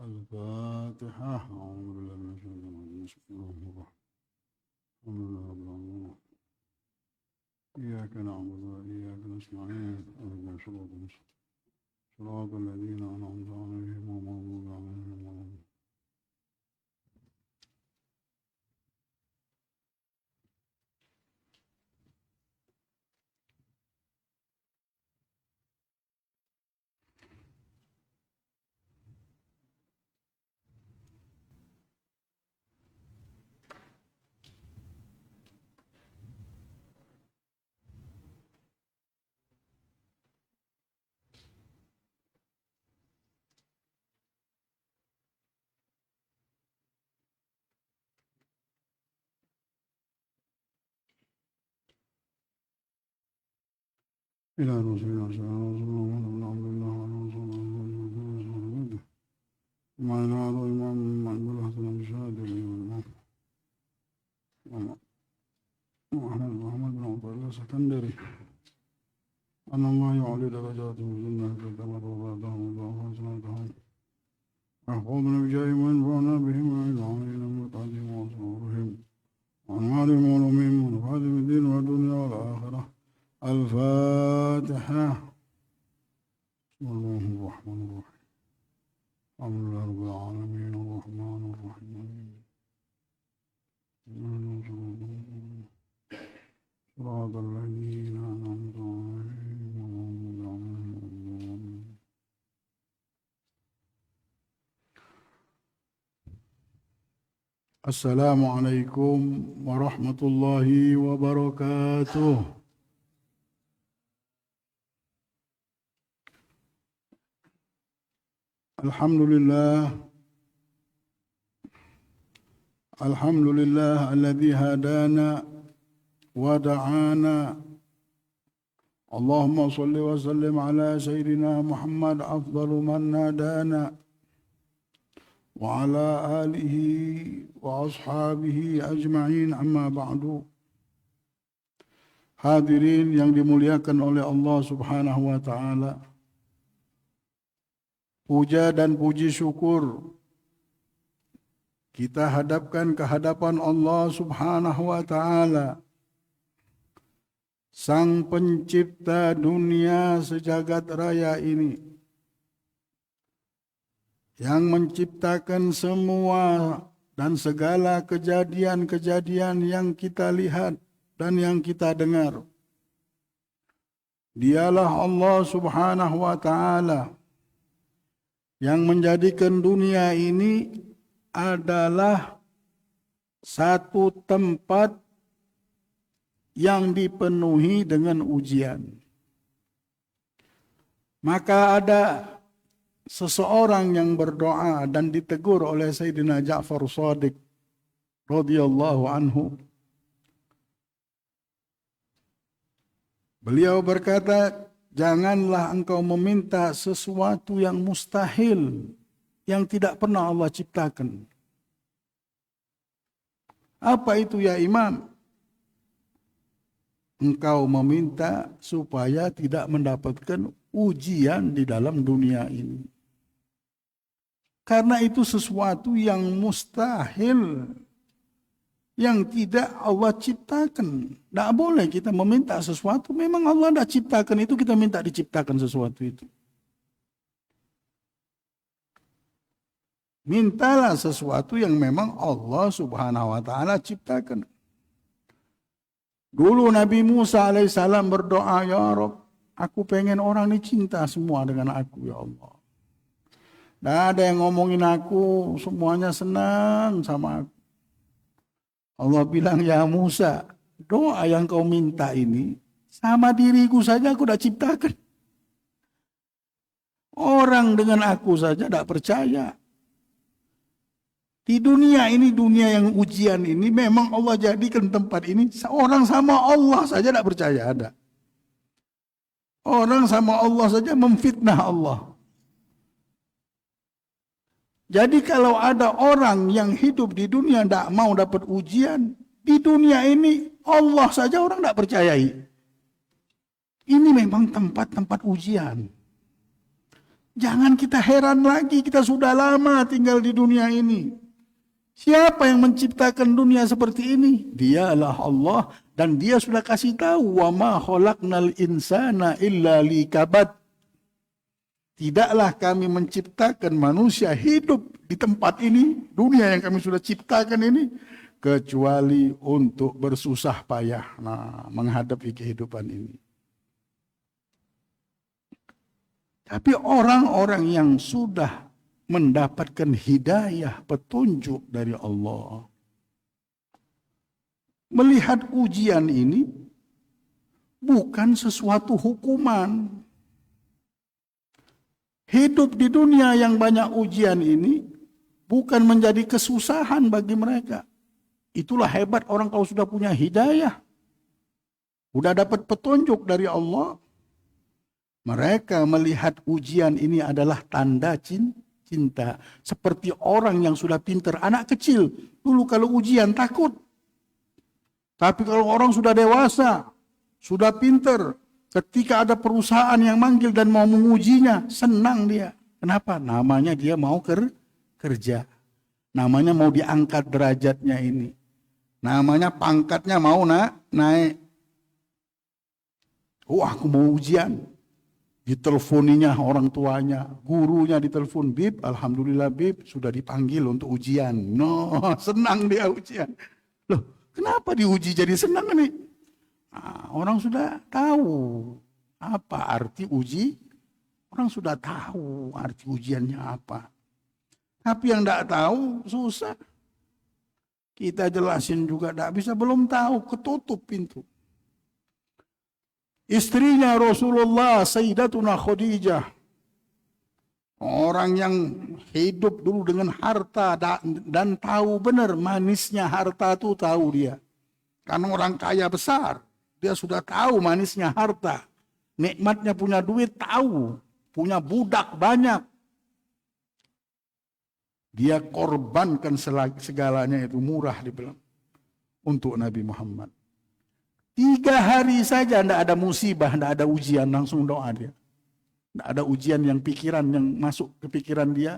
الفاتحة. أعوذ بالله من الشيطان الرجيم. بسم الله الرحمن الرحيم. الحمد لله رب العالمين. إياك نعبد وإياك نستعين. اهدنا صراط الذين أنعمت عليهم غير المغضوب عليهم ولا الضالين. إلى رسول الله صلى الله عليه وسلم بن عبد الله عليه وسلم وما نعرض الإمام عبد الحسن الشاذلي وأحمد بن عبد الله السكندري أن الله يعلي درجاتهم في الجنة كما وبعدهم وضعفا صلاتهم واحفظنا بجاههم وانفعنا بهم وعلمنا ومتعدهم وأسرارهم وأنوارهم وعلومهم ونفعهم الدين والدنيا والآخرة. الفاتحة. بسم الله الرحمن الرحيم. الحمد لله رب العالمين الرحمن الرحيم صراط الذين أنعمت عليهم. السلام عليكم ورحمة الله وبركاته. الحمد لله الذي هدانا ودعانا. اللهم صل وسلم على سيدنا محمد أفضل من هدانا وعلى آله وأصحابه أجمعين. أما بعد. Hadirin yang dimuliakan oleh Allah Subhanahu wa taala. Puja dan puji syukur kita hadapkan ke hadapan Allah Subhanahu wa taala, Sang Pencipta dunia sejagat raya ini, yang menciptakan semua dan segala kejadian-kejadian yang kita lihat dan yang kita dengar. Dialah Allah Subhanahu wa taala yang menjadikan dunia ini adalah satu tempat yang dipenuhi dengan ujian. Maka ada seseorang yang berdoa dan ditegur oleh Sayyidina Ja'far Shadiq radhiyallahu anhu. Beliau berkata, janganlah engkau meminta sesuatu yang mustahil, yang tidak pernah Allah ciptakan. Apa itu ya Imam? Engkau meminta supaya tidak mendapatkan ujian di dalam dunia ini. Karena itu sesuatu yang mustahil, yang tidak Allah ciptakan. Tidak boleh kita meminta sesuatu, memang Allah tidak ciptakan itu, kita minta diciptakan sesuatu itu. Mintalah sesuatu yang memang Allah Subhanahu wa taala ciptakan. Dulu Nabi Musa alaihissalam berdoa, ya Rabb, aku pengen orang ini cinta semua dengan aku, ya Allah. Tidak ada yang ngomongin aku, semuanya senang sama aku. Allah bilang, ya Musa, doa yang kau minta ini sama diriku saja aku sudah ciptakan. Orang dengan aku saja tidak percaya. Di dunia ini, dunia yang ujian ini, memang Allah jadikan tempat ini, orang sama Allah saja tidak percaya ada. Orang sama Allah saja memfitnah Allah. Jadi kalau ada orang yang hidup di dunia tidak mau dapat ujian, Di dunia ini Allah saja orang tidak percayai. Ini memang tempat-tempat ujian. Jangan kita heran lagi, kita sudah lama tinggal di dunia ini. Siapa yang menciptakan dunia seperti ini? Dialah Allah, dan dia sudah kasih tahu, wa ma khalaqnal insana illa likabad. Tidaklah kami menciptakan manusia hidup di tempat ini, dunia yang kami sudah ciptakan ini, kecuali untuk bersusah payah menghadapi kehidupan ini. Tapi orang-orang yang sudah mendapatkan hidayah, petunjuk dari Allah, melihat ujian ini bukan sesuatu hukuman. Hidup di dunia yang banyak ujian ini bukan menjadi kesusahan bagi mereka. Itulah hebat orang kalau sudah punya hidayah, sudah dapat petunjuk dari Allah. Mereka melihat ujian ini adalah tanda cinta. Seperti orang yang sudah pintar, anak kecil. Dulu kalau ujian takut. Tapi kalau orang sudah dewasa, sudah pintar, ketika ada perusahaan yang manggil dan mau mengujinya, senang dia. Kenapa? Namanya dia mau kerja. Namanya mau diangkat derajatnya ini. Namanya pangkatnya mau naik. Oh, aku mau ujian. Ditelefoninya orang tuanya, gurunya ditelepon, Bib, alhamdulillah Bib, sudah dipanggil untuk ujian. No, senang dia ujian. Loh, kenapa diuji jadi senang nih? Nah, orang sudah tahu apa arti uji. Orang sudah tahu arti ujiannya apa. Tapi yang tidak tahu susah. Kita jelasin juga tidak bisa, belum tahu, ketutup pintu. Istrinya Rasulullah, Sayyidatuna Khadijah, orang yang hidup dulu dengan harta dan tahu benar manisnya harta itu, tahu dia. Karena orang kaya besar, dia sudah tahu manisnya harta. Nikmatnya punya duit, tahu. Punya budak banyak. Dia korbankan segalanya, itu murah dibilang untuk Nabi Muhammad. 3 hari saja tidak ada musibah, tidak ada ujian, langsung doa dia. Tidak ada ujian yang pikiran yang masuk ke pikiran dia.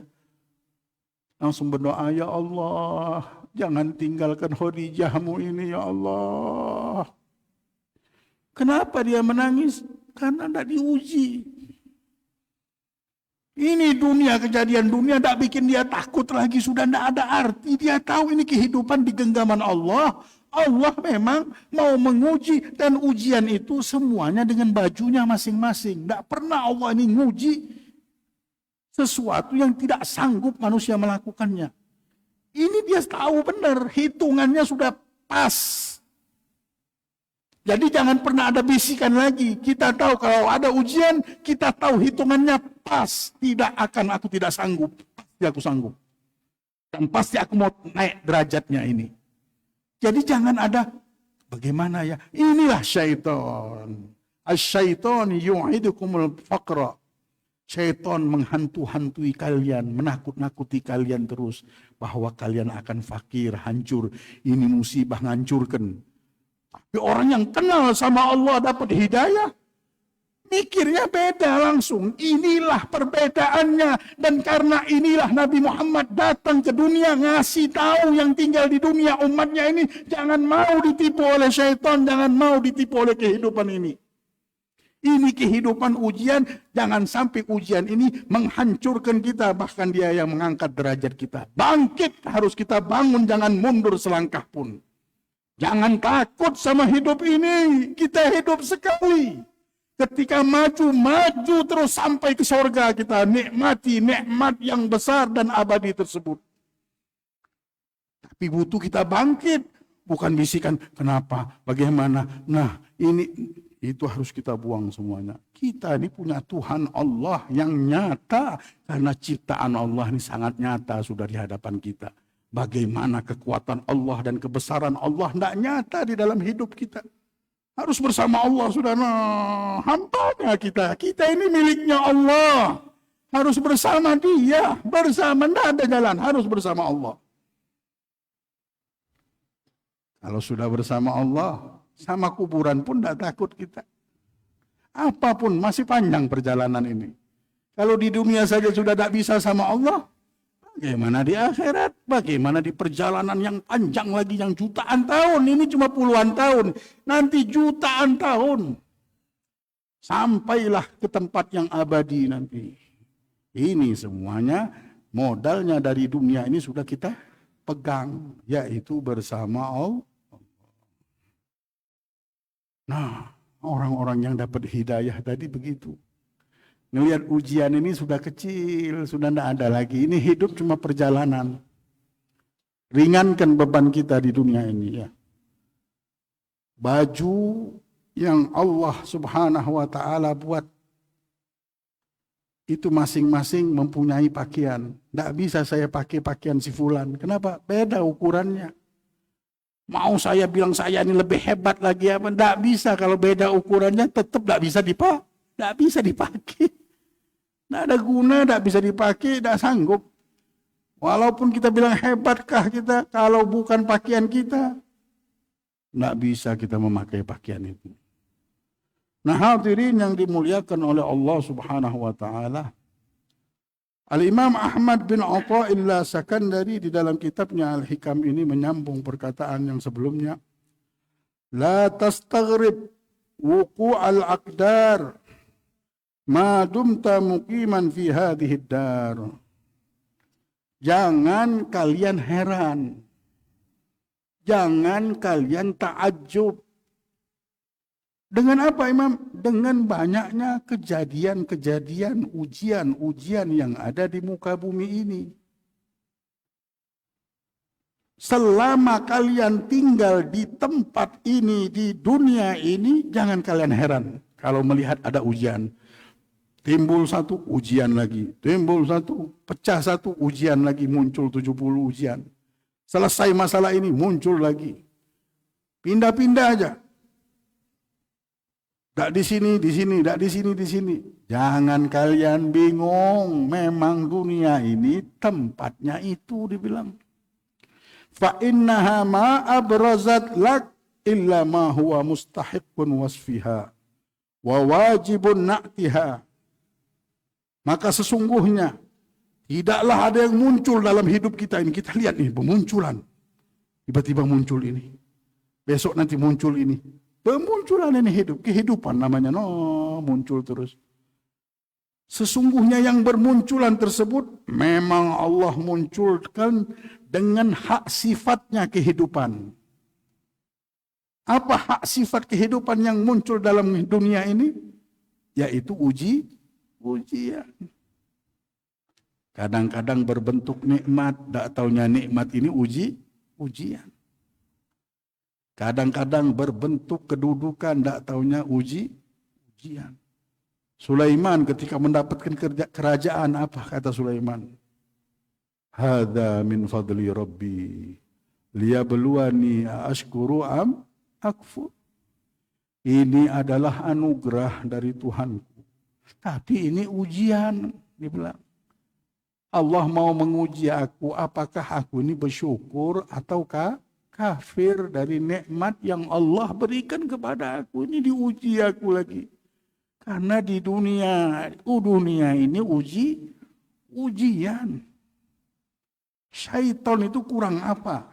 Langsung berdoa, ya Allah, jangan tinggalkan Khadijahmu ini, ya Allah. Kenapa dia menangis? Karena tidak diuji. Ini dunia, kejadian dunia tidak bikin dia takut lagi, sudah tidak ada arti. Dia tahu ini kehidupan di genggaman Allah. Allah memang mau menguji, dan ujian itu semuanya dengan bajunya masing-masing. Tidak pernah Allah ini nguji sesuatu yang tidak sanggup manusia melakukannya. Ini dia tahu benar, hitungannya sudah pas. Jadi jangan pernah ada bisikan lagi. Kita tahu kalau ada ujian, kita tahu hitungannya pas. Tidak akan, aku tidak sanggup. Pasti aku sanggup. Dan pasti aku mau naik derajatnya ini. Jadi jangan ada, bagaimana ya? Inilah syaitan. Asy-syaitan yu'idukumul faqra. Syaitan menghantu-hantui kalian, menakut-nakuti kalian terus. Bahwa kalian akan fakir, hancur. Ini musibah, hancurkan. Tapi orang yang kenal sama Allah dapat hidayah, mikirnya beda langsung. Inilah perbedaannya. Dan karena inilah Nabi Muhammad datang ke dunia, ngasih tahu yang tinggal di dunia umatnya ini, jangan mau ditipu oleh syaitan, jangan mau ditipu oleh kehidupan ini. Ini kehidupan ujian, jangan sampai ujian ini menghancurkan kita, bahkan dia yang mengangkat derajat kita. Bangkit harus kita bangun, jangan mundur selangkah pun. Jangan takut sama hidup ini, kita hidup sekali. Ketika maju terus sampai ke surga, kita nikmati nikmat yang besar dan abadi tersebut. Tapi butuh kita bangkit, bukan bisikan, kenapa, bagaimana. Nah, itu harus kita buang semuanya. Kita ini punya Tuhan Allah yang nyata, karena ciptaan Allah ini sangat nyata sudah di hadapan kita. Bagaimana kekuatan Allah dan kebesaran Allah tidak nyata di dalam hidup kita. Harus bersama Allah, sudah. Nah, hambanya kita. Kita ini miliknya Allah. Harus bersama dia. Bersama, tidak ada jalan. Harus bersama Allah. Kalau sudah bersama Allah, sama kuburan pun tidak takut kita. Apapun masih panjang perjalanan ini. Kalau di dunia saja sudah tidak bisa sama Allah, bagaimana di akhirat? Bagaimana di perjalanan yang panjang lagi, yang jutaan tahun? Ini cuma puluhan tahun, nanti jutaan tahun. Sampailah ke tempat yang abadi nanti. Ini semuanya modalnya dari dunia ini sudah kita pegang, yaitu bersama Allah. Nah, orang-orang yang dapat hidayah tadi begitu. Ngelihat ujian ini sudah kecil, sudah tidak ada lagi. Ini hidup cuma perjalanan. Ringankan beban kita di dunia ini ya. Baju yang Allah Subhanahu wa ta'ala buat itu masing-masing mempunyai pakaian. Tidak bisa saya pakai pakaian si fulan. Kenapa? Beda ukurannya. Mau saya bilang saya ini lebih hebat lagi apa? Tidak bisa. Kalau beda ukurannya tetap tidak bisa dipakai. Tidak bisa dipakai. Tidak ada guna, tidak bisa dipakai, tidak sanggup. Walaupun kita bilang hebatkah kita, kalau bukan pakaian kita, tidak bisa kita memakai pakaian itu. Nah, hadirin yang dimuliakan oleh Allah Subhanahu wa ta'ala, Al-Imam Ahmad bin Athaillah Sakandari di dalam kitabnya Al-Hikam ini menyambung perkataan yang sebelumnya. La tastaghrib wuqu'al aqdar ma dumta muqiman fi hadhihi dar. Jangan kalian heran. Jangan kalian ta'ajjub. Dengan apa Imam? Dengan banyaknya kejadian-kejadian, ujian-ujian yang ada di muka bumi ini. Selama kalian tinggal di tempat ini, di dunia ini, jangan kalian heran kalau melihat ada ujian. Timbul satu, ujian lagi. Timbul satu, pecah satu, ujian lagi. Muncul 70 ujian. Selesai masalah ini, muncul lagi. Pindah-pindah aja. Tak di sini, tak di sini, di sini. Jangan kalian bingung. Memang dunia ini tempatnya itu dibilang. Fa innaha ma abrazat lak illa ma huwa mustahiqun wasfiha wa wajibun na'tiha. Maka sesungguhnya tidaklah ada yang muncul dalam hidup kita ini. Kita lihat nih pemunculan. Tiba-tiba muncul ini. Besok nanti muncul ini. Pemunculan ini hidup, kehidupan namanya, muncul terus. Sesungguhnya yang bermunculan tersebut memang Allah munculkan dengan hak sifatnya kehidupan. Apa hak sifat kehidupan yang muncul dalam dunia ini? Yaitu ujian. Kadang-kadang berbentuk nikmat, tak taunya nikmat ini ujian. Kadang-kadang berbentuk kedudukan, tak taunya ujian. Sulaiman ketika mendapatkan kerajaan, apa kata Sulaiman? Hadza min fadli rabbi liyabluwani ashkuru am akfur. Ini adalah anugerah dari Tuhanku. Tapi ini ujian, dibilang. Allah mau menguji aku, apakah aku ini bersyukur ataukah kafir dari nikmat yang Allah berikan kepada aku. Ini diuji aku lagi. Karena di dunia ini ujian. Syaitan itu kurang apa?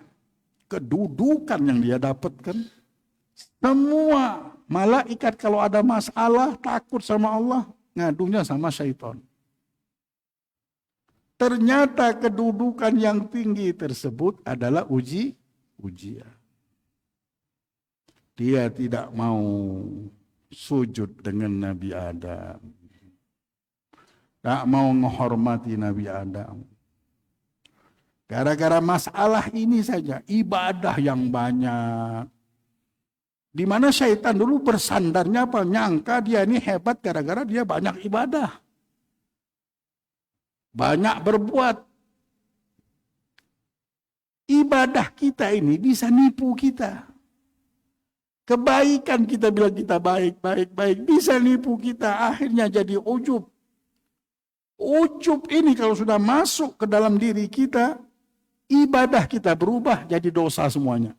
Kedudukan yang dia dapatkan. Semua malaikat kalau ada masalah takut sama Allah, ngadunya sama syaitan. Ternyata kedudukan yang tinggi tersebut adalah ujian. Dia tidak mau sujud dengan Nabi Adam. Tak mau menghormati Nabi Adam. Gara-gara masalah ini saja, ibadah yang banyak. Di mana syaitan dulu bersandarnya apa? Nyangka dia ini hebat gara-gara dia banyak ibadah. Banyak berbuat. Ibadah kita ini bisa nipu kita. Kebaikan kita bilang kita baik, bisa nipu kita. Akhirnya jadi ujub. Ujub ini kalau sudah masuk ke dalam diri kita, ibadah kita berubah jadi dosa semuanya.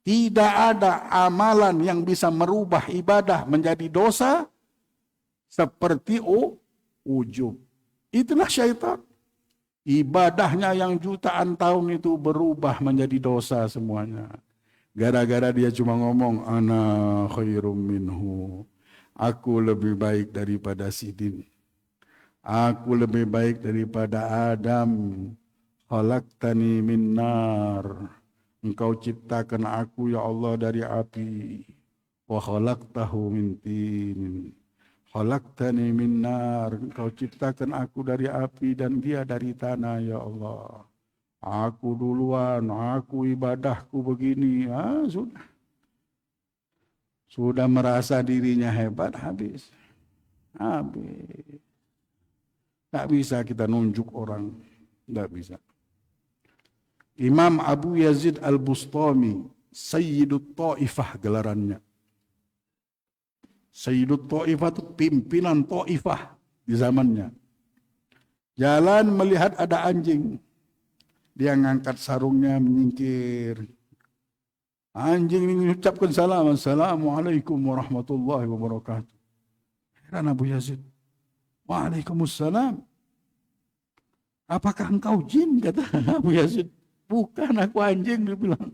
Tidak ada amalan yang bisa merubah ibadah menjadi dosa seperti ujub. Itulah syaitan. Ibadahnya yang jutaan tahun itu berubah menjadi dosa semuanya. Gara-gara dia cuma ngomong, ana khairum minhu. Aku lebih baik daripada Sidin. Aku lebih baik daripada Adam. Khalaqtani min nar. Engkau ciptakan aku ya Allah dari api. Wa khalaqtahu min tin. Khalaqtani min nar. Engkau ciptakan aku dari api dan dia dari tanah ya Allah. Aku duluan, aku ibadahku begini. Sudah. Sudah merasa dirinya hebat, habis. Habis. Tak bisa kita nunjuk orang. Tak bisa. Imam Abu Yazid Al-Bustami, Sayyidut Ta'ifah gelarannya. Sayyidut Ta'ifah itu pimpinan Ta'ifah di zamannya. Jalan melihat ada anjing. Dia ngangkat sarungnya menyingkir. Anjing ini mengucapkan salam. Assalamualaikum warahmatullahi wabarakatuh. Heran Abu Yazid. Waalaikumsalam. Apakah engkau jin? Kata Abu Yazid. Bukan, aku anjing, dia bilang.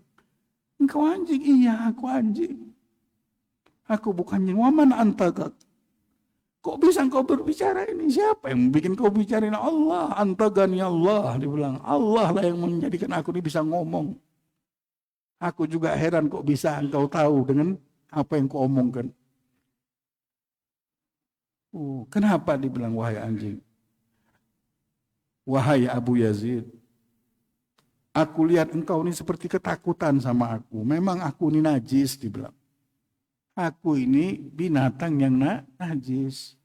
Engkau anjing? Iya, aku anjing. Aku bukan jin. Waman antagat. Kok bisa engkau berbicara ini? Siapa yang bikin kau bicara ini? Allah, antagani Allah. Dia bilang, Allah lah yang menjadikan aku ini bisa ngomong. Aku juga heran kok bisa engkau tahu dengan apa yang kau omongkan. Kenapa dibilang wahai anjing? Wahai Abu Yazid. Aku lihat engkau ini seperti ketakutan sama aku. Memang aku ini najis, dibilang. Aku ini binatang yang najis.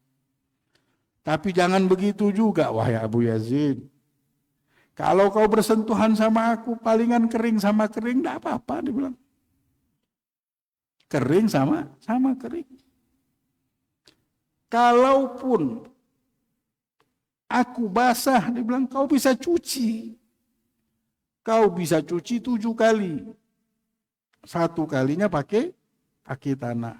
Tapi jangan begitu juga, wahai Abu Yazid. Kalau kau bersentuhan sama aku, palingan kering sama kering, tidak apa-apa, dibilang. Kering sama kering. Kalaupun aku basah, dibilang, kau bisa cuci. Kau bisa cuci 7 kali. 1 kalinya pakai tanah.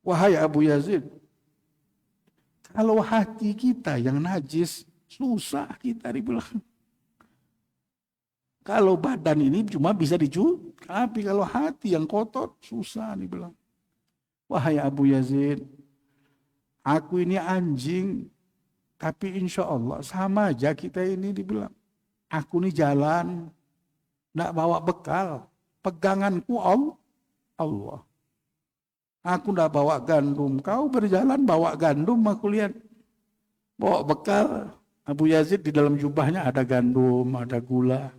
Wahai Abu Yazid, kalau hati kita yang najis, susah kita dibilang. Kalau badan ini cuma bisa dicuci, tapi kalau hati yang kotor, susah dibilang. Wahai Abu Yazid, aku ini anjing, tapi insya Allah sama aja kita ini dibilang. Aku ini jalan, tidak bawa bekal. Peganganku Allah. Aku tidak bawa gandum. Kau berjalan bawa gandum, aku lihat. Bawa bekal. Abu Yazid di dalam jubahnya ada gandum, ada gula.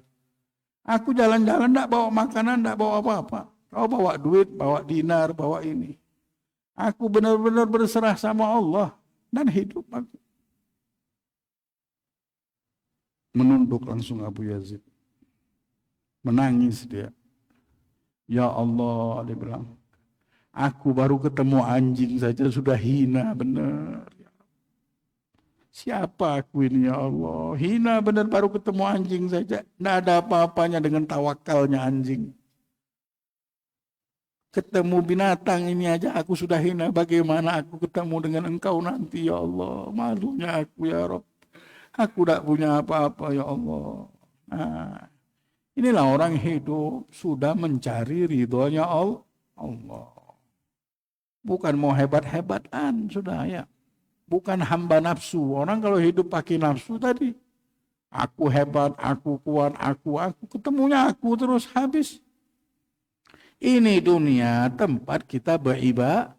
Aku jalan-jalan tidak bawa makanan, tidak bawa apa-apa. Kau bawa duit, bawa dinar, bawa ini. Aku benar-benar berserah sama Allah dan hidup aku. Menunduk langsung Abu Yazid. Menangis dia. Ya Allah, dia bilang. Aku baru ketemu anjing saja sudah hina benar. Siapa aku ini ya Allah? Hina benar baru ketemu anjing saja. Tidak ada apa-apanya dengan tawakalnya anjing. Ketemu binatang ini aja aku sudah hina. Bagaimana aku ketemu dengan engkau nanti ya Allah? Malunya aku ya Rabb. Aku tidak punya apa-apa ya Allah. Nah, inilah orang hidup sudah mencari ridhonya Allah. Bukan mau hebat-hebatan sudah ya. Bukan hamba nafsu. Orang kalau hidup pakai nafsu tadi. Aku hebat, aku kuat, aku. Ketemunya aku terus habis. Ini dunia tempat kita beribadah.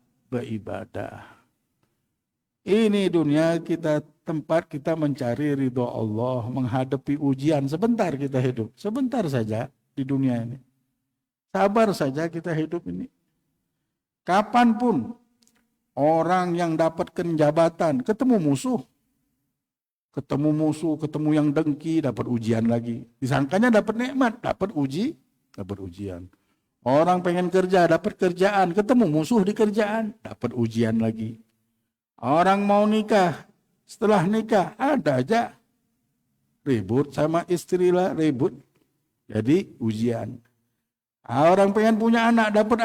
Ini dunia kita tempat kita mencari ridho Allah, menghadapi ujian. Sebentar kita hidup, sebentar saja di dunia ini. Sabar saja kita hidup ini. Kapanpun orang yang dapatkan jabatan, ketemu musuh, ketemu yang dengki, dapat ujian lagi. Disangkanya dapat nikmat, dapat ujian. Orang pengen kerja, dapat kerjaan, ketemu musuh di kerjaan, dapat ujian lagi. Orang mau nikah, setelah nikah ada aja ribut sama istri lah, ribut Jadi ujian. Orang pengen punya anak, dapat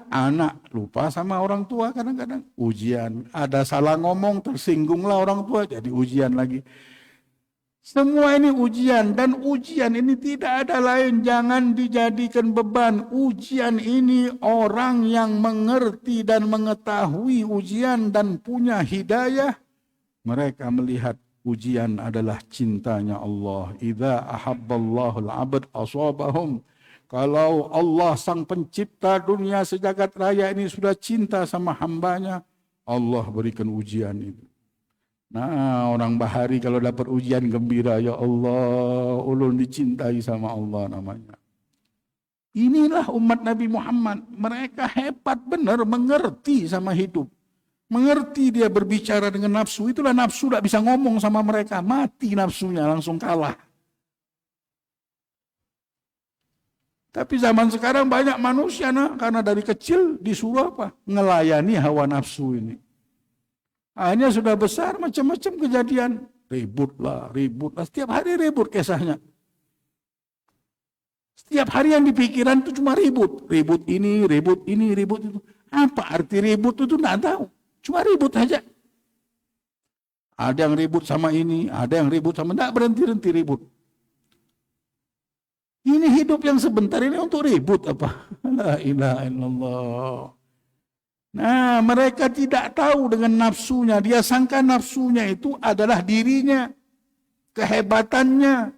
anak lupa sama orang tua kadang-kadang. Ujian. Ada salah ngomong, tersinggunglah orang tua, jadi ujian lagi. Semua ini ujian, dan ujian ini tidak ada lain, jangan dijadikan beban. Ujian ini orang yang mengerti dan mengetahui ujian dan punya hidayah, mereka melihat ujian adalah cintanya Allah. Idza ahabballahu al-'abd asabahum. Kalau Allah sang pencipta dunia sejagat raya ini sudah cinta sama hambanya, Allah berikan ujian itu. Nah, orang Bahari kalau dapat ujian gembira, ya Allah, ulun dicintai sama Allah namanya. Inilah umat Nabi Muhammad. Mereka hebat benar, mengerti sama hidup. Mengerti dia berbicara dengan nafsu. Itulah nafsu tidak bisa ngomong sama mereka. Mati nafsunya, langsung kalah. Tapi zaman sekarang banyak manusia, karena dari kecil disuruh apa? Ngelayani hawa nafsu ini. Akhirnya sudah besar macam-macam kejadian. Ribut lah. Setiap hari ribut kisahnya. Setiap hari yang dipikiran itu cuma ribut. Ribut ini, ribut itu. Apa arti ribut itu tidak tahu. Cuma ribut saja. Ada yang ribut sama ini, ada yang ribut sama, tidak berhenti-henti ribut. Ini hidup yang sebentar ini untuk ribut apa? La ilaha illallah. Nah, mereka tidak tahu dengan nafsunya. Dia sangka nafsunya itu adalah dirinya, kehebatannya,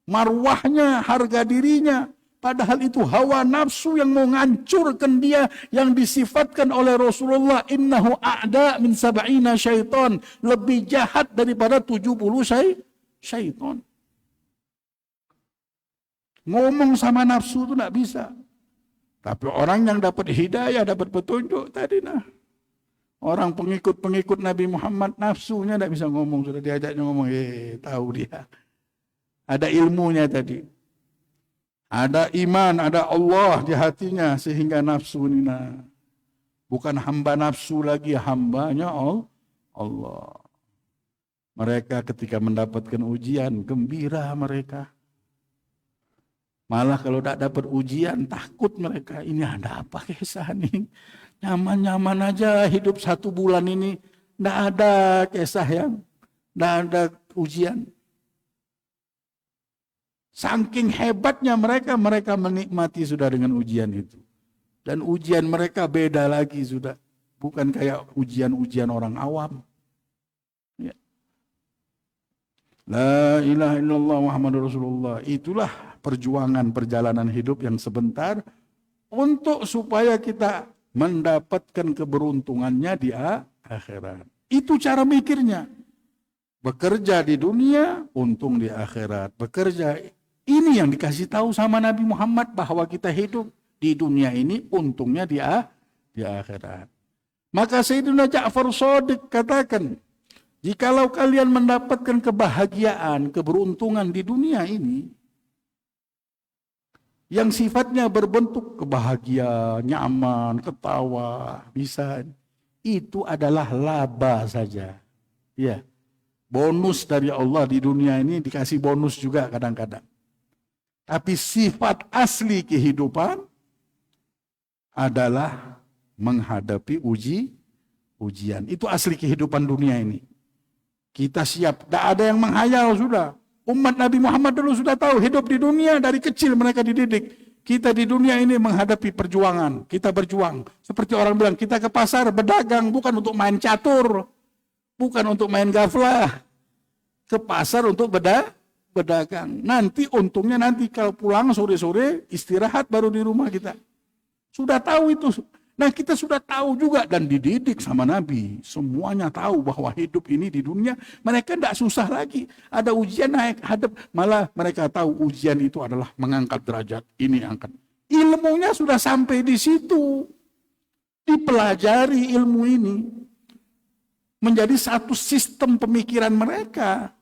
marwahnya, harga dirinya. Padahal itu hawa nafsu yang mau menghancurkan dia, yang disifatkan oleh Rasulullah, innahu a'da min sab'ina syaitan, lebih jahat daripada 70 syaitan. Ngomong sama nafsu itu tidak bisa. Tapi orang yang dapat hidayah, dapat petunjuk tadi orang pengikut Nabi Muhammad, nafsunya tidak bisa ngomong, sudah diajaknya ngomong, tahu dia. Ada ilmunya tadi. Ada iman, ada Allah di hatinya, sehingga nafsu ini bukan hamba nafsu lagi, hambanya Allah. Mereka ketika mendapatkan ujian, gembira mereka. Malah kalau tidak dapat ujian, takut mereka. Ini ada apa kisah ini? Nyaman-nyaman aja hidup 1 bulan ini. Tidak ada kisah yang, tidak ada ujian. Saking hebatnya mereka menikmati sudah dengan ujian itu. Dan ujian mereka beda lagi sudah. Bukan kayak ujian-ujian orang awam. Ya. La ilaha illallah Muhammadur Rasulullah. Itulah perjuangan perjalanan hidup yang sebentar untuk supaya kita mendapatkan keberuntungannya di akhirat. Itu cara mikirnya. Bekerja di dunia, untung di akhirat. Bekerja, ini yang dikasih tahu sama Nabi Muhammad, bahwa kita hidup di dunia ini, untungnya di akhirat. Maka Sayyidina Ja'far Shadiq katakan, jikalau kalian mendapatkan kebahagiaan, keberuntungan di dunia ini, yang sifatnya berbentuk kebahagiaan, nyaman, ketawa, bisa, itu adalah laba saja. Ya, bonus dari Allah di dunia ini, dikasih bonus juga kadang-kadang. Tapi sifat asli kehidupan adalah menghadapi ujian. Itu asli kehidupan dunia ini. Kita siap, tidak ada yang menghayal sudah. Umat Nabi Muhammad dulu sudah tahu, hidup di dunia dari kecil mereka dididik. Kita di dunia ini menghadapi perjuangan, kita berjuang. Seperti orang bilang, kita ke pasar berdagang bukan untuk main catur, bukan untuk main gaflah. Ke pasar untuk berdagang. Nanti untungnya nanti kalau pulang sore-sore istirahat baru di rumah kita. Sudah tahu itu. Nah, kita sudah tahu juga dan dididik sama Nabi. Semuanya tahu bahwa hidup ini di dunia mereka tidak susah lagi. Ada ujian naik hadap, malah mereka tahu ujian itu adalah mengangkat derajat. Ini angkat. Ilmunya sudah sampai di situ. Dipelajari ilmu ini. Menjadi satu sistem pemikiran mereka.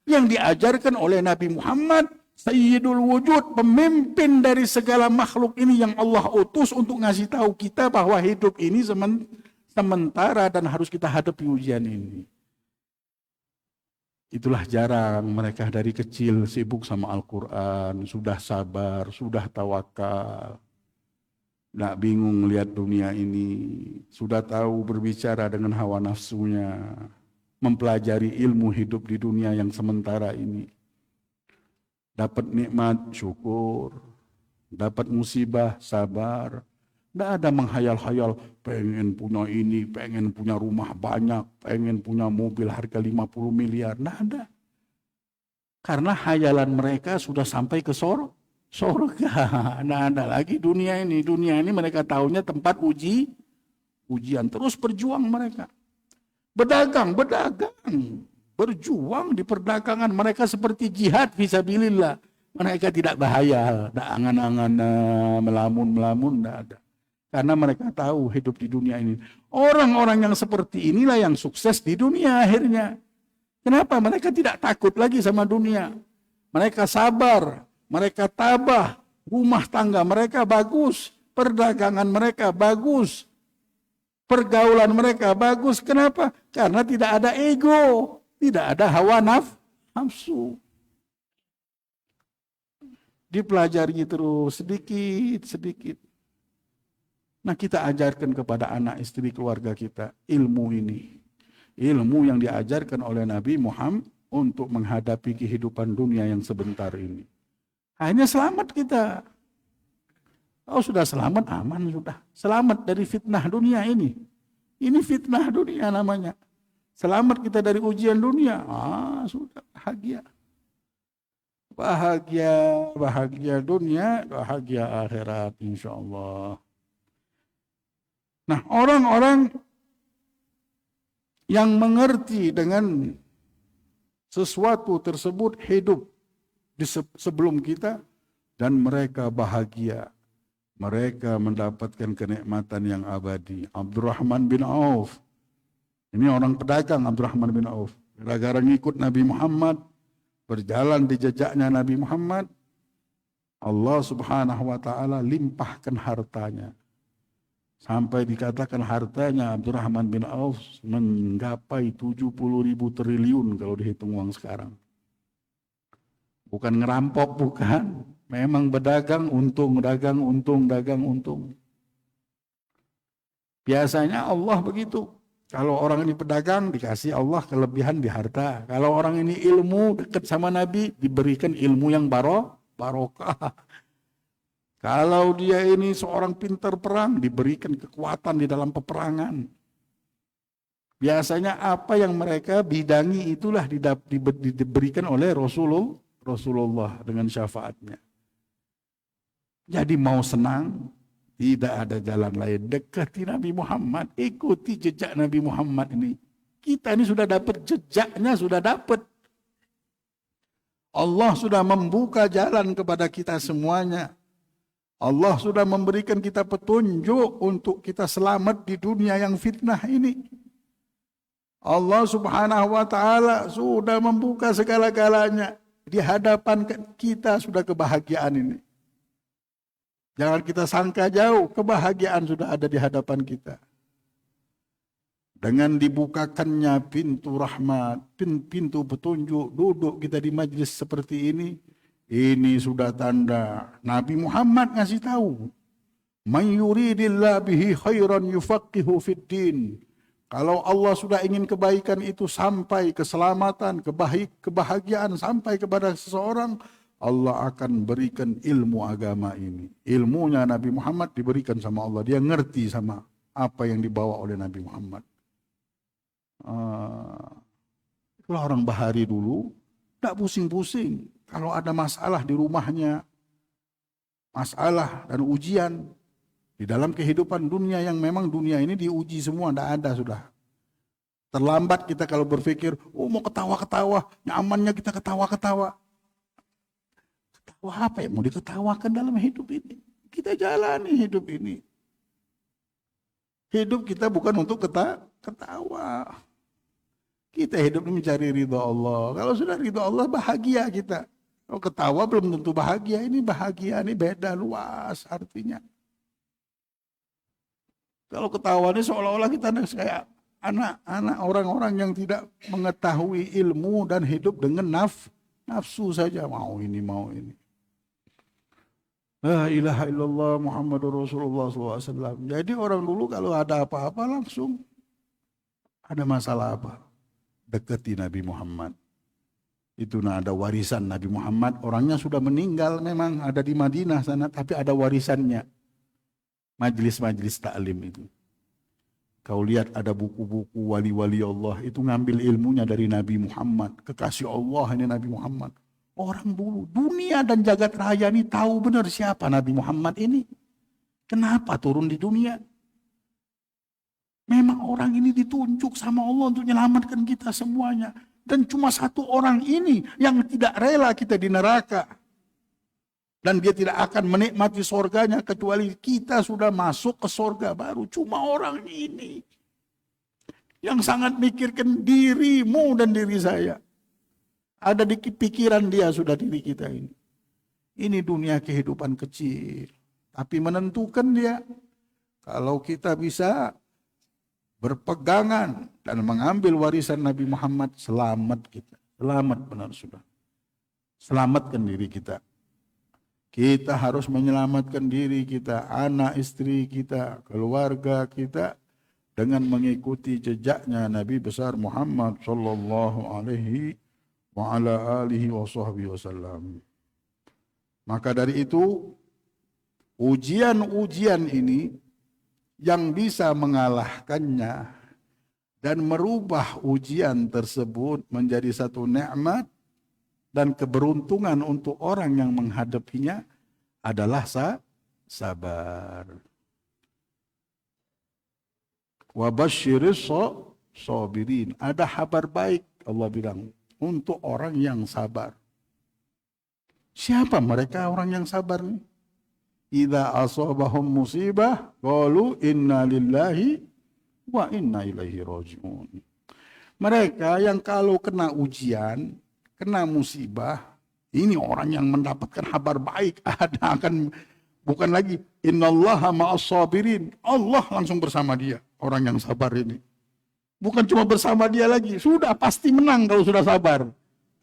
Yang diajarkan oleh Nabi Muhammad, Sayyidul Wujud, pemimpin dari segala makhluk ini yang Allah utus untuk ngasih tahu kita bahwa hidup ini sementara dan harus kita hadapi ujian ini. Itulah jarang mereka dari kecil sibuk sama Al-Quran, sudah sabar, sudah tawakal, nggak bingung lihat dunia ini, sudah tahu berbicara dengan hawa nafsunya, mempelajari ilmu hidup di dunia yang sementara ini. Dapat nikmat, syukur, dapat musibah, sabar. Nggak ada menghayal-hayal, pengen punya ini, pengen punya rumah banyak, pengen punya mobil harga 50 miliar. Nggak ada. Karena hayalan mereka sudah sampai ke surga. Nggak ada lagi dunia ini. Dunia ini mereka tahunya tempat ujian. Terus berjuang mereka. Berdagang. Berjuang di perdagangan. Mereka seperti jihad fisabilillah. Mereka tidak bahaya. Tidak angan-angan melamun, tidak ada. Karena mereka tahu hidup di dunia ini. Orang-orang yang seperti inilah yang sukses di dunia akhirnya. Kenapa? Mereka tidak takut lagi sama dunia. Mereka sabar, mereka tabah, rumah tangga mereka bagus, perdagangan mereka bagus, pergaulan mereka bagus. Kenapa? Karena tidak ada ego, tidak ada hawa nafsu. Dipelajari terus sedikit. Nah, kita ajarkan kepada anak istri keluarga kita ilmu ini. Ilmu yang diajarkan oleh Nabi Muhammad untuk menghadapi kehidupan dunia yang sebentar ini. Akhirnya selamat kita. Oh, sudah selamat, aman sudah. Selamat dari fitnah dunia ini. Ini fitnah dunia namanya. Selamat kita dari ujian dunia. Sudah bahagia. Bahagia dunia, bahagia akhirat insyaallah. Nah, orang-orang yang mengerti dengan sesuatu tersebut hidup di sebelum kita dan mereka bahagia. Mereka mendapatkan kenikmatan yang abadi. Abdurrahman bin Auf. Ini orang pedagang Abdurrahman bin Auf. Gara-gara ngikut Nabi Muhammad, berjalan di jejaknya Nabi Muhammad, Allah Subhanahu wa taala limpahkan hartanya. Sampai dikatakan hartanya Abdurrahman bin Auf menggapai 70.000 triliun kalau dihitung uang sekarang. Bukan ngerampok, bukan. Memang berdagang, untung, dagang, untung. Biasanya Allah begitu. Kalau orang ini pedagang, dikasih Allah kelebihan di harta. Kalau orang ini ilmu, dekat sama Nabi, diberikan ilmu yang barokah. Kalau dia ini seorang pintar perang, diberikan kekuatan di dalam peperangan. Biasanya apa yang mereka bidangi itulah diberikan oleh Rasulullah dengan syafaatnya. Jadi mau senang, tidak ada jalan lain. Dekati Nabi Muhammad, ikuti jejak Nabi Muhammad ini. Kita ini sudah dapat jejaknya, sudah dapat. Allah sudah membuka jalan kepada kita semuanya. Allah sudah memberikan kita petunjuk untuk kita selamat di dunia yang fitnah ini. Allah Subhanahu wa taala sudah membuka segala-galanya di hadapan kita, sudah kebahagiaan ini. Jangan kita sangka jauh, kebahagiaan sudah ada di hadapan kita. Dengan dibukakannya pintu rahmat, pintu petunjuk, duduk kita di majlis seperti ini sudah tanda Nabi Muhammad ngasih tahu. Man yuridillah bihi khairan yufaqihu fid din. Kalau Allah sudah ingin kebaikan itu sampai keselamatan, kebahagiaan sampai kepada seseorang, Allah akan berikan ilmu agama ini. Ilmunya Nabi Muhammad diberikan sama Allah. Dia ngerti sama apa yang dibawa oleh Nabi Muhammad. Itulah orang bahari dulu, tidak pusing-pusing. Kalau ada masalah di rumahnya, masalah dan ujian di dalam kehidupan dunia yang memang dunia ini diuji semua, tidak ada sudah. Terlambat kita kalau berpikir, mau ketawa-ketawa, nyamannya kita ketawa-ketawa. Ketawa apa yang mau diketawakan dalam hidup ini? Kita jalani hidup ini. Hidup kita bukan untuk ketawa. Kita hidup ini mencari ridha Allah. Kalau sudah ridha Allah, bahagia kita. Kalau ketawa belum tentu bahagia. Ini bahagia, ini beda luas artinya. Kalau ketawa ini seolah-olah kita kayak anak-anak orang-orang yang tidak mengetahui ilmu dan hidup dengan nafsu saja, mau ini mau ini. La ilaha illallah Muhammadur Rasulullah SAW. Jadi orang dulu kalau ada apa-apa langsung ada masalah apa, deketi Nabi Muhammad. Itu ada warisan Nabi Muhammad, orangnya sudah meninggal memang, ada di Madinah sana, tapi ada warisannya. Majlis-majlis taklim itu. Kau lihat ada buku-buku wali-wali Allah, itu ngambil ilmunya dari Nabi Muhammad. Kekasih Allah ini Nabi Muhammad. Orang dulu, dunia dan jagat raya ini tahu benar siapa Nabi Muhammad ini. Kenapa turun di dunia? Memang orang ini ditunjuk sama Allah untuk menyelamatkan kita semuanya. Dan cuma satu orang ini yang tidak rela kita di neraka. Dan dia tidak akan menikmati surganya kecuali kita sudah masuk ke surga baru. Cuma orang ini yang sangat mikirkan dirimu dan diri saya. Ada di pikiran dia sudah diri kita ini. Ini dunia kehidupan kecil. Tapi menentukan dia. Kalau kita bisa berpegangan dan mengambil warisan Nabi Muhammad, selamat kita. Selamat benar sudah. Selamatkan diri kita. Kita harus menyelamatkan diri kita, anak istri kita, keluarga kita dengan mengikuti jejaknya Nabi besar Muhammad sallallahu alaihi wa ala alihi wa sahbihi wasallam. Maka dari itu ujian-ujian ini yang bisa mengalahkannya dan merubah ujian tersebut menjadi satu nikmat dan keberuntungan untuk orang yang menghadapinya adalah sabar. Wa basyiris sabirin. Ada kabar baik Allah bilang untuk orang yang sabar. Siapa mereka orang yang sabar nih? Idza asabahum musibah qalu inna lillahi wa inna ilaihi raji'un. Mereka yang kalau kena ujian, kena musibah, ini orang yang mendapatkan kabar baik, ada akan bukan lagi innallaha ma'as sabirin. Allah langsung bersama dia, orang yang sabar ini. Bukan cuma bersama dia lagi, sudah pasti menang kalau sudah sabar.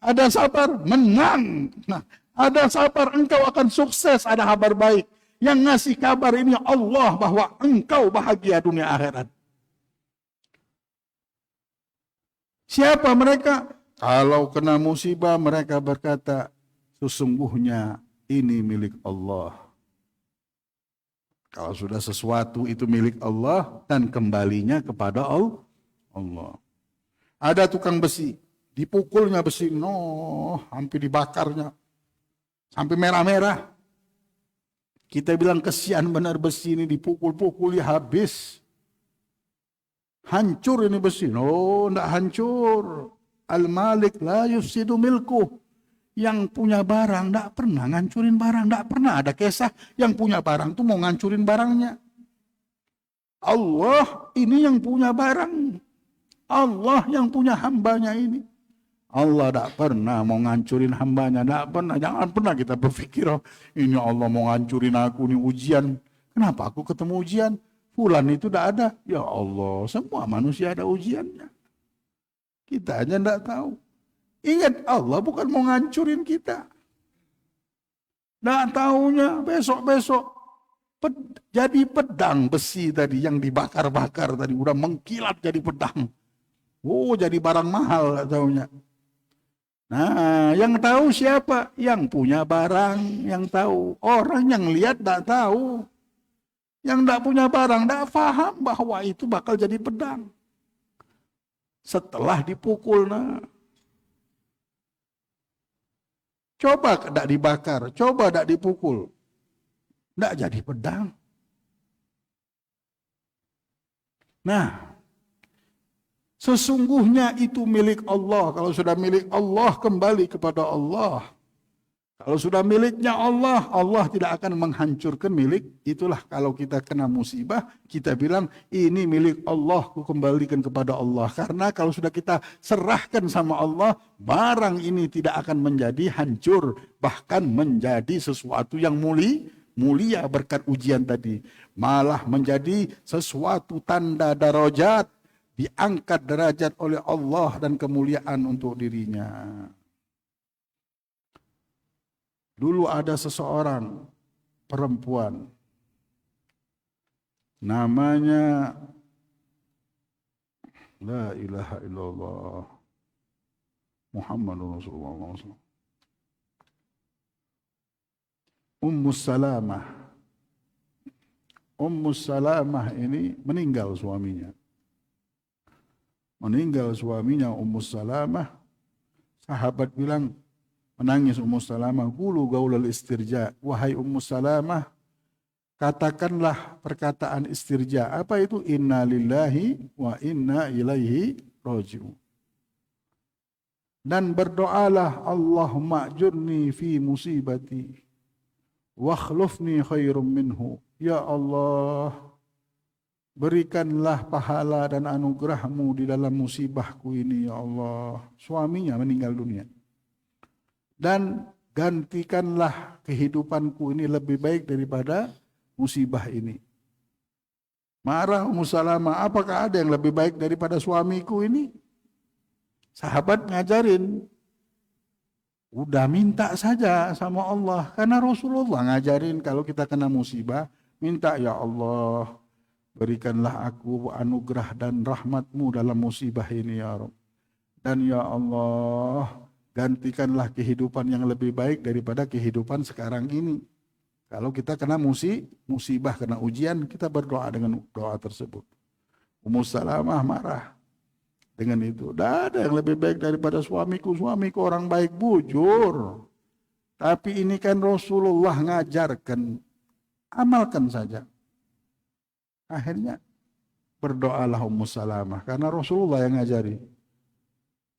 Ada sabar, menang. Nah, ada sabar, engkau akan sukses, ada kabar baik. Yang ngasih kabar ini Allah bahwa engkau bahagia dunia akhirat. Siapa mereka? Kalau kena musibah mereka berkata, sesungguhnya ini milik Allah. Kalau sudah sesuatu itu milik Allah dan kembalinya kepada Allah. Ada tukang besi, dipukulnya besi, hampir dibakarnya, sampai merah-merah. Kita bilang kesian benar besi ini dipukul-pukuli habis. Hancur ini besi. Enggak hancur. Al-Malik la yufsidu milkuh. Yang punya barang enggak pernah ngancurin barang. Enggak pernah ada kisah yang punya barang tuh mau ngancurin barangnya. Allah ini yang punya barang. Allah yang punya hambanya ini. Allah tidak pernah mau ngancurin hambanya, tidak pernah. Jangan pernah kita berpikir, ini Allah mau ngancurin aku, ini ujian. Kenapa aku ketemu ujian? Fulan itu tidak ada. Ya Allah, semua manusia ada ujiannya. Kita aja tidak tahu. Ingat, Allah bukan mau ngancurin kita. Tidak tahunya besok-besok jadi pedang besi tadi yang dibakar-bakar tadi, udah mengkilat jadi pedang. Oh, jadi barang mahal tidak tahunya. Nah, yang tahu siapa? Yang punya barang, yang tahu. Orang yang lihat tidak tahu. Yang tidak punya barang tidak paham bahwa itu bakal jadi pedang. Setelah dipukul, coba tidak dibakar, coba tidak dipukul. Tidak jadi pedang. Nah, sesungguhnya itu milik Allah. Kalau sudah milik Allah, kembali kepada Allah. Kalau sudah miliknya Allah, Allah tidak akan menghancurkan milik. Itulah kalau kita kena musibah, kita bilang ini milik Allah, ku kembalikan kepada Allah. Karena kalau sudah kita serahkan sama Allah, barang ini tidak akan menjadi hancur. Bahkan menjadi sesuatu yang mulia berkat ujian tadi. Malah menjadi sesuatu tanda darajat diangkat derajat oleh Allah dan kemuliaan untuk dirinya. Dulu ada seseorang perempuan, namanya La ilaha illallah Muhammadur Rasulullah SAW. Ummus Salamah. Ummus Salamah ini meninggal suaminya. Meninggal suaminya Ummus Salamah. Sahabat bilang, menangis Ummus Salamah, qulu gaulal istirja. Wahai Ummus Salamah, katakanlah perkataan istirja. Apa itu? Inna lillahi wa inna ilaihi raji'un. Dan berdoalah, Allahumma ajurni fi musibati wa akhlufni khairum minhu. Ya Allah, berikanlah pahala dan anugerahmu di dalam musibahku ini, ya Allah. Suaminya meninggal dunia. Dan gantikanlah kehidupanku ini lebih baik daripada musibah ini. Marah Ummu Salamah, apakah ada yang lebih baik daripada suamiku ini? Sahabat ngajarin, udah minta saja sama Allah. Karena Rasulullah ngajarin kalau kita kena musibah, minta, ya Allah, berikanlah aku anugerah dan rahmatmu dalam musibah ini, ya Rabb. Dan ya Allah, gantikanlah kehidupan yang lebih baik daripada kehidupan sekarang ini. Kalau kita kena musibah, kena ujian, kita berdoa dengan doa tersebut. Ummu Salamah marah dengan itu. Tidak ada yang lebih baik daripada suamiku. Suamiku orang baik, bujur. Tapi ini kan Rasulullah ngajarkan. Amalkan saja. Akhirnya berdoalah Ummu Salamah. Karena Rasulullah yang ngajari.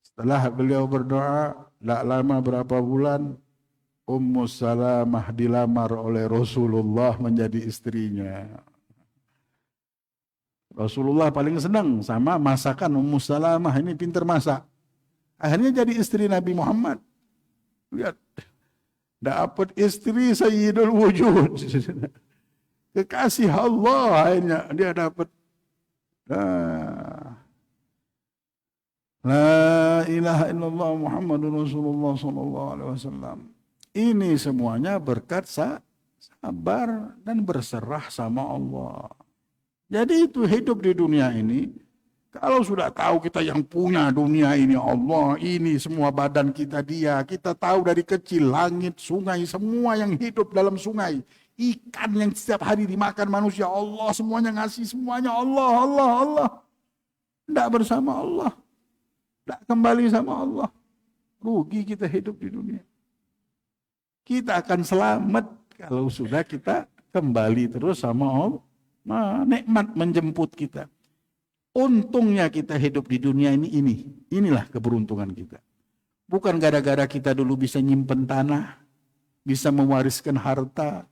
Setelah beliau berdoa, tidak lama berapa bulan, Ummu Salamah dilamar oleh Rasulullah menjadi istrinya. Rasulullah paling senang sama masakan Ummu Salamah, ini pintar masak. Akhirnya jadi istri Nabi Muhammad. Lihat, dapat istri Sayyidul Wujud. Kekasih Allah, akhirnya dia dapat. La ilaha illallah Muhammadur Rasulullah sallallahu alaihi wasallam. Ini semuanya berkat sabar dan berserah sama Allah. Jadi itu hidup di dunia ini, kalau sudah tahu kita yang punya dunia ini Allah, ini semua badan kita dia, kita tahu dari kecil langit, sungai, semua yang hidup dalam sungai, ikan yang setiap hari dimakan manusia, Allah semuanya ngasih, semuanya Allah. Tidak bersama Allah, tidak kembali sama Allah, rugi kita hidup di dunia. Kita akan selamat kalau sudah kita kembali terus sama Allah. Nikmat menjemput kita. Untungnya kita hidup di dunia inilah keberuntungan kita. Bukan gara-gara kita dulu bisa nyimpen tanah, bisa mewariskan harta.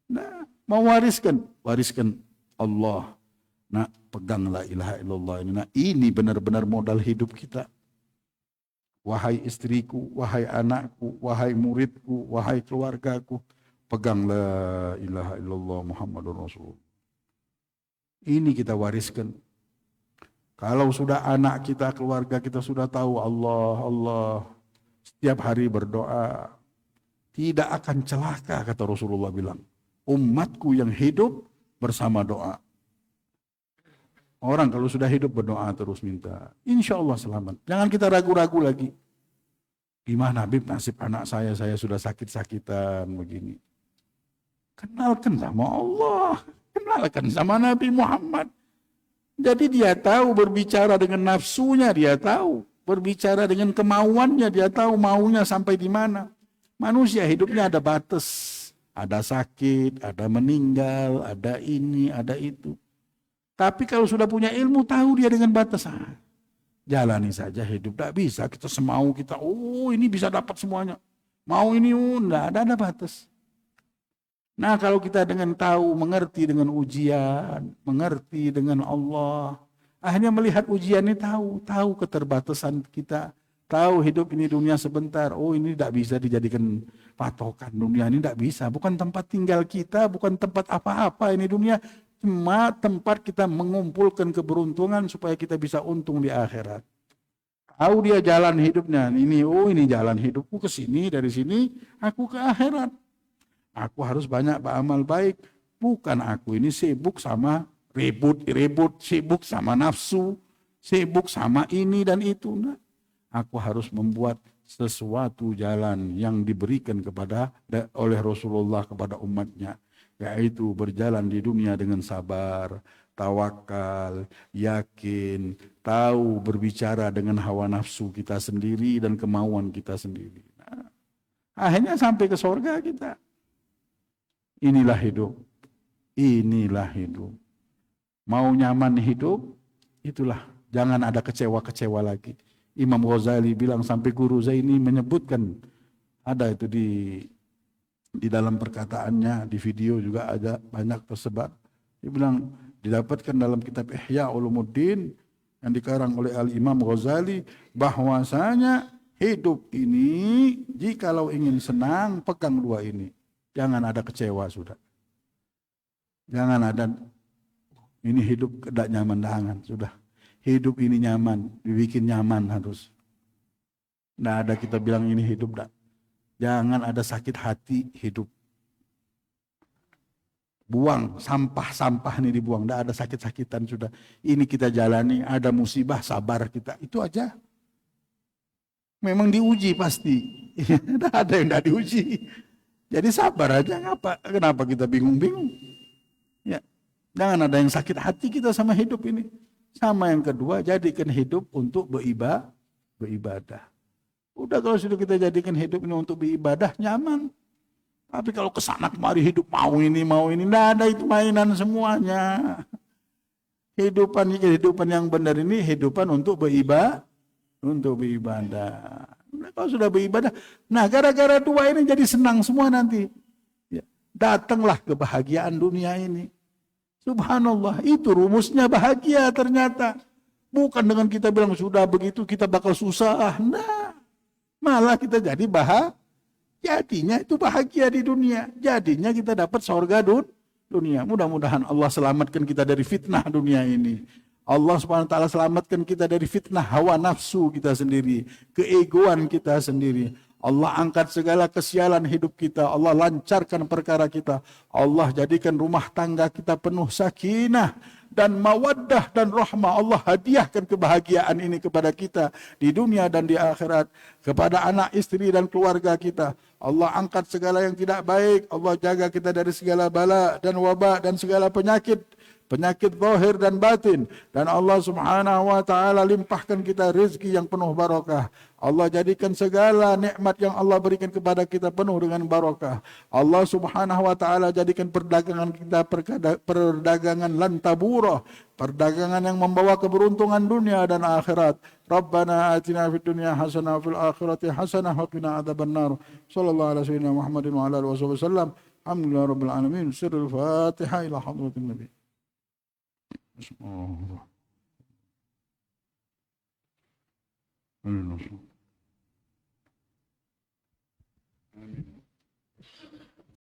Nah, wariskan Allah. Nah, pegang la ilaha illallah ini. Nah, ini benar-benar modal hidup kita. Wahai istriku, wahai anakku, wahai muridku, wahai keluargaku, pegang la ilaha illallah Muhammadur Rasulullah. Ini kita wariskan. Kalau sudah anak kita, keluarga kita sudah tahu Allah, setiap hari berdoa, tidak akan celaka, kata Rasulullah bilang. Umatku yang hidup bersama doa. Orang kalau sudah hidup berdoa terus minta, insya Allah selamat. Jangan kita ragu-ragu lagi. Gimana Habib nasib anak saya sudah sakit-sakitan begini. Kenalkan sama Allah. Kenalkan sama Nabi Muhammad. Jadi dia tahu berbicara dengan nafsunya, dia tahu. Berbicara dengan kemauannya, dia tahu maunya sampai di mana. Manusia hidupnya ada batas. Ada sakit, ada meninggal, ada ini, ada itu. Tapi kalau sudah punya ilmu, tahu dia dengan batasan. Jalani saja hidup. Tidak bisa kita semau kita, ini bisa dapat semuanya. Mau ini, tidak ada batas. Nah, kalau kita dengan tahu, mengerti dengan ujian, mengerti dengan Allah, akhirnya melihat ujian ini tahu keterbatasan kita, tahu hidup ini dunia sebentar, ini tidak bisa dijadikan patokan, dunia ini tidak bisa, bukan tempat tinggal kita, bukan tempat apa-apa ini dunia, cuma tempat kita mengumpulkan keberuntungan supaya kita bisa untung di akhirat. Tahu dia jalan hidupnya, ini jalan hidupku ke sini, dari sini aku ke akhirat. Aku harus banyak beramal baik. Bukan aku ini sibuk sama ribut, sibuk sama nafsu, sibuk sama ini dan itu. Nah, aku harus membuat sesuatu jalan yang diberikan oleh Rasulullah kepada umatnya, yaitu berjalan di dunia dengan sabar, tawakal, yakin, tahu berbicara dengan hawa nafsu kita sendiri dan kemauan kita sendiri. Nah, akhirnya sampai ke surga kita. Inilah hidup. Inilah hidup. Mau nyaman hidup, itulah. Jangan ada kecewa-kecewa lagi. Imam Ghazali bilang sampai Guru Zaini menyebutkan, ada itu di dalam perkataannya, di video juga ada banyak tersebar. Dia bilang didapatkan dalam kitab Ihya Ulumuddin yang dikarang oleh Al-Imam Ghazali, bahwasanya hidup ini jikalau ingin senang pegang dua ini. Jangan ada kecewa sudah. Jangan ada ini hidup tidak nyaman, jangan sudah. Hidup ini nyaman, dibikin nyaman harus. Tidak ada kita bilang ini hidup, tidak. Jangan ada sakit hati hidup. Buang sampah-sampah ini dibuang, tidak ada sakit-sakitan sudah. Ini kita jalani, ada musibah, sabar kita, itu aja. Memang diuji pasti, tidak ada yang tidak diuji. Jadi sabar aja, kenapa kita bingung-bingung? Ya, jangan ada yang sakit hati kita sama hidup ini. Sama yang kedua, jadikan hidup untuk beribadah. Udah kalau sudah kita jadikan hidup ini untuk beribadah, nyaman. Tapi kalau kesana kemari hidup mau ini, tidak ada, itu mainan semuanya. Kehidupan yang benar ini kehidupan untuk beribadah. Nah, kalau sudah beribadah, nah gara-gara dua ini jadi senang semua nanti. Ya, datanglah kebahagiaan dunia ini. Subhanallah, itu rumusnya bahagia ternyata. Bukan dengan kita bilang sudah begitu kita bakal susah. Nah, malah kita jadi bahagia. Jadinya itu bahagia di dunia. Jadinya kita dapat surga dunia. Mudah-mudahan Allah selamatkan kita dari fitnah dunia ini. Allah Subhanahu wa taala selamatkan kita dari fitnah hawa nafsu kita sendiri, keegoan kita sendiri. Allah angkat segala kesialan hidup kita. Allah lancarkan perkara kita. Allah jadikan rumah tangga kita penuh sakinah dan mawaddah dan rahmah. Allah hadiahkan kebahagiaan ini kepada kita di dunia dan di akhirat. Kepada anak, istri dan keluarga kita. Allah angkat segala yang tidak baik. Allah jaga kita dari segala bala dan wabak dan segala penyakit zahir dan batin, dan Allah Subhanahu wa taala limpahkan kita rezeki yang penuh barakah. Allah jadikan segala nikmat yang Allah berikan kepada kita penuh dengan barakah. Allah Subhanahu wa taala jadikan perdagangan kita perdagangan lantaburah, perdagangan yang membawa keberuntungan dunia dan akhirat. Rabbana atina fid dunya hasanah wa fil akhirati hasanah wa qina adzabannar. Sallallahu alaihi wasallam Muhammadin wa ala alihi wasallam. Alhamdulillahirabbil alamin. Sirrul Fatihah ila hadratin Nabi. Oh.